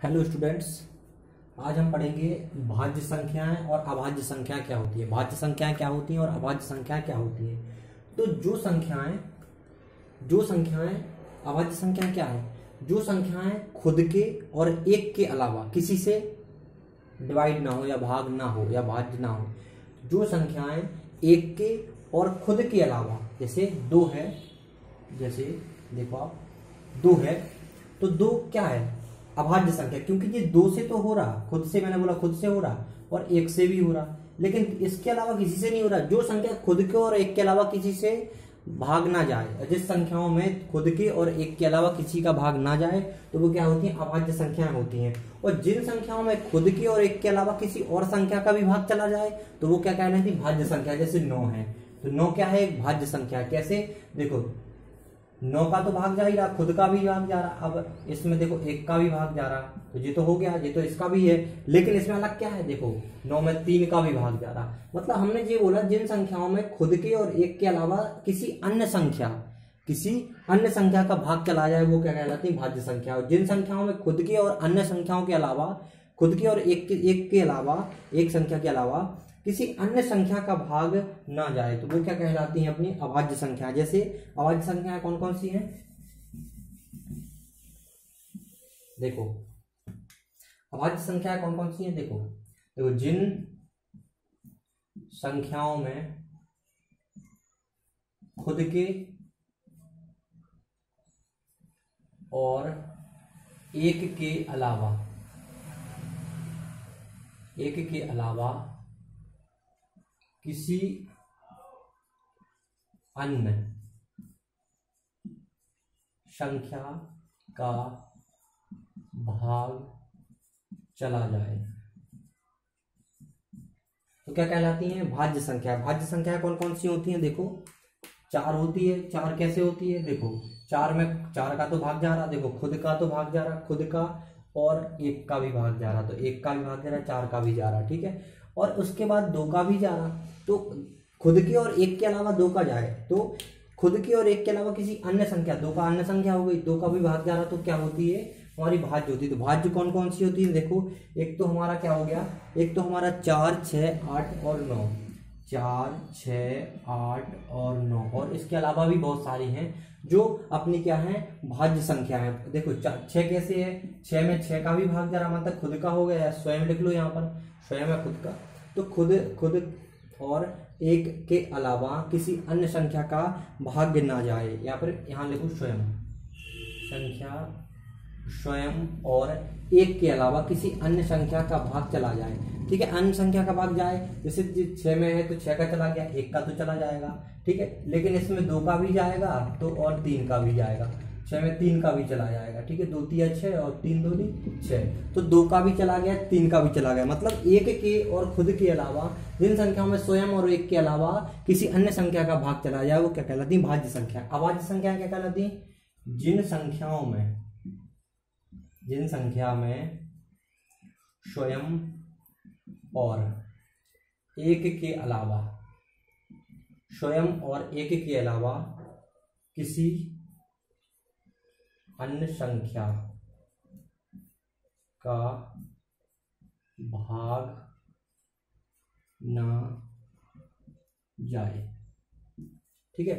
Hello students, आज हम पढ़ेंगे भाज्य संख्याएं और अभाज्य संख्याएं क्या होती है। भाज्य संख्याएं क्या होती हैं और अभाज्य संख्याएं क्या होती हैं। तो जो संख्याएं अभाज्य संख्याएं क्या है? जो संख्याएं खुद के और एक के अलावा किसी से डिवाइड ना हो या भाग ना हो या भाज्य ना हो। जो संख्याएं एक के और खुद के अलावा, जैसे दो है, जैसे देखो आप दो है, तो दो क्या है? अभाज्य संख्या, क्योंकि ये दो से तो हो रहा, खुद से, मैंने बोला खुद से हो रहा और एक से भी हो रहा, लेकिन इसके अलावा किसी से नहीं हो रहा। जो संख्या खुद के और एक के अलावा किसी से भाग ना जाए, जिस संख्याओं में खुद के और एक के अलावा किसी का भाग ना जाए, तो वो क्या होती है? अभाज्य संख्याएं होती हैं। और जिन संख्याओं में खुद के और एक के अलावा किसी और संख्या का भी भाग चला जाए, तो वो क्या कहलाती है? भाज्य संख्या। जैसे 9 है, तो 9 क्या है? एक भाज्य संख्या। कैसे? देखो 9 का तो भाग जा ही रहा, खुद का भी भाग जा रहा। अब इसमें देखो एक का भी भाग जा रहा, तो ये तो हो गया, ये तो इसका भी है, लेकिन इसमें अलग क्या है? देखो 9 में 3 का भी भाग जा रहा। मतलब हमने ये बोला, जिन संख्याओं में खुद के और एक के अलावा किसी अन्य संख्या का भाग चला जाए, वो क्या कहलाती है? भाज्य संख्या। और जिन संख्याओं में खुद के और अन्य संख्याओं के अलावा, खुद के और एक के अलावा, एक संख्या के अलावा किसी अन्य संख्या का भाग ना जाए, तो वो क्या कहलाती है? अपनी अभाज्य संख्या। जैसे अभाज्य संख्याएं कौन कौन सी हैं? देखो अभाज्य संख्याएं कौन कौन सी हैं? देखो देखो जिन संख्याओं में खुद के और एक के अलावा किसी अन्य संख्या का भाग चला जाए, तो क्या कहलाती हैं? भाज्य संख्या। भाज्य संख्या कौन कौन सी होती हैं? देखो 4 होती है। 4 कैसे होती है? देखो 4 में 4 का तो भाग जा रहा, देखो खुद का तो भाग जा रहा, खुद का और एक का भी भाग जा रहा, तो एक का भी भाग जा रहा, 4 का भी जा रहा, ठीक है। और उसके बाद 2 का भी जा रहा, तो खुद के और एक के अलावा 2 का जाए, तो खुद के और एक के अलावा किसी अन्य संख्या, 2 का अन्य संख्या हो गई, 2 का भी भाग जा रहा, तो क्या होती है? हमारी भाज्य होती है। तो भाज्य कौन कौन सी होती है? देखो एक तो हमारा क्या हो गया? एक तो हमारा 4, 6, 8 और 9, 4, 6, 8 और 9, और इसके अलावा भी बहुत सारी हैं जो अपनी क्या है? भाज्य संख्या है। देखो 6 कैसे है? 6 में 6 का भी भाग जा रहा, मतलब खुद का हो गया, स्वयं लिख लो यहाँ पर, स्वयं है खुद का, तो खुद और एक के अलावा किसी अन्य संख्या का भाग ना जाए, या फिर यहाँ लिखो स्वयं संख्या, स्वयं और एक के अलावा किसी अन्य संख्या का भाग चला जाए, ठीक है। अन्य संख्या का भाग जाए, जैसे 6 में है तो 6 का चला गया, 1 का तो चला जाएगा, ठीक है, लेकिन इसमें 2 का भी जाएगा तो और 3 का भी जाएगा। 6 में 3 का भी चला जाएगा, ठीक है, 2 3 6 और 3 2 6, तो 2 का भी चला गया, 3 का भी चला गया। मतलब एक के और खुद के अलावा जिन संख्याओं में स्वयं और एक के अलावा किसी अन्य संख्या का भाग चला जाए, वो क्या कहलाती है? भाज्य संख्या। अभाज्य संख्या क्या कहलाती है? जिन संख्या में स्वयं और एक के अलावा किसी अन्य संख्या का भाग ना जाए, ठीक है।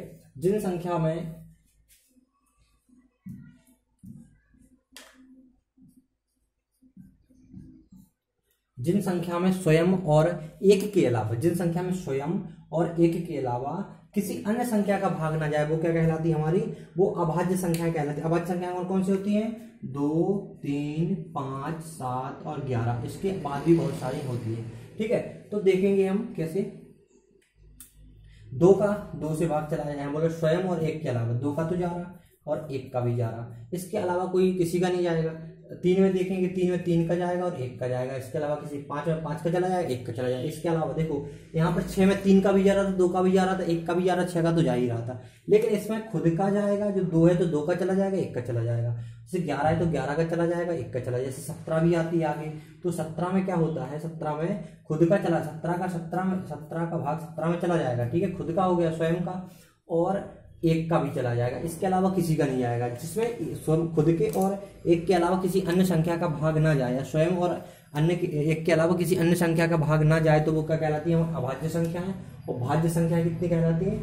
जिन संख्या में स्वयं और एक के अलावा किसी अन्य संख्या का भाग ना जाए, वो क्या कहलाती है? हमारी वो अभाज्य संख्या कहलाती है। अभाज्य संख्या कौन कौन सी होती हैं? 2, 3, 5, 7 और 11, इसके बाद भी बहुत सारी होती है, ठीक है। तो देखेंगे हम कैसे। 2 से भाग चला जाए, बोले स्वयं और एक के अलावा, 2 का तो जा रहा और 1 का भी जा रहा, इसके अलावा कोई किसी का नहीं जाएगा। 3 में देखेंगे, 3 में 3 का जाएगा और 1 का जाएगा, इसके अलावा किसी 5 में 5 का चला जाएगा, 1 का चला जाएगा। इसके अलावा देखो यहाँ पर 6 में 3 का भी जा रहा था, 2 का भी जा रहा था, 1 का भी जा रहा, 6 का तो जा ही रहा था, लेकिन इसमें खुद का जाएगा, जो 2 है तो 2 का चला जाएगा, 1 का चला जाएगा। जैसे 11 है तो 11 का चला जाएगा, 1 का चला जाएगा। जैसे 17 भी आती है आगे, तो 17 में क्या होता है? 17 में खुद का चला, 17 का भाग 17 में चला जाएगा, ठीक है, खुद का हो गया, स्वयं का, और एक का भी चला जाएगा, इसके अलावा किसी का नहीं आएगा, जिसमें स्वयं खुद के और एक के अलावा किसी अन्य संख्या का भाग ना जाए, या स्वयं और अन्य एक के अलावा किसी अन्य संख्या का भाग ना जाए, तो वो क्या कहलाती है, अभाज्य संख्या है। और भाज्य संख्या कितनी कहलाती है,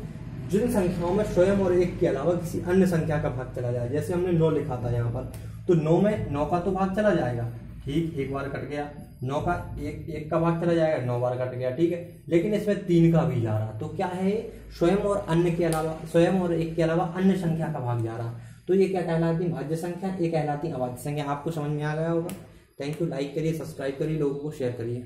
जिन संख्याओं में स्वयं और एक के अलावा किसी अन्य संख्या का भाग चला जाए। जैसे हमने 9 लिखा था यहाँ पर, तो 9 में 9 का तो भाग चला जाएगा, ठीक, एक बार कट गया, 9 का एक का भाग चला जाएगा, 9 बार कट गया, ठीक है। लेकिन इसमें 3 का भी जा रहा, तो क्या है, स्वयं और अन्य के अलावा, स्वयं और एक के अलावा अन्य संख्या का भाग जा रहा, तो ये क्या कहलाती है, भाज्य संख्या, ये कहलाती है अभाज्य संख्या। आपको समझ में आ गया होगा। थैंक यू, लाइक करिए, सब्सक्राइब करिए, लोगों को शेयर करिए।